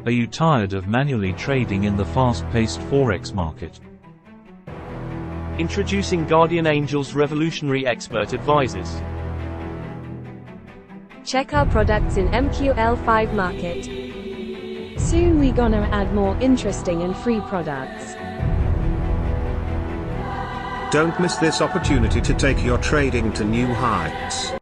Are you tired of manually trading in the fast-paced Forex market? Introducing Guardian Angel's revolutionary expert advisors. Check our products in MQL5 market. Soon we gonna add more interesting and free products. Don't miss this opportunity to take your trading to new heights.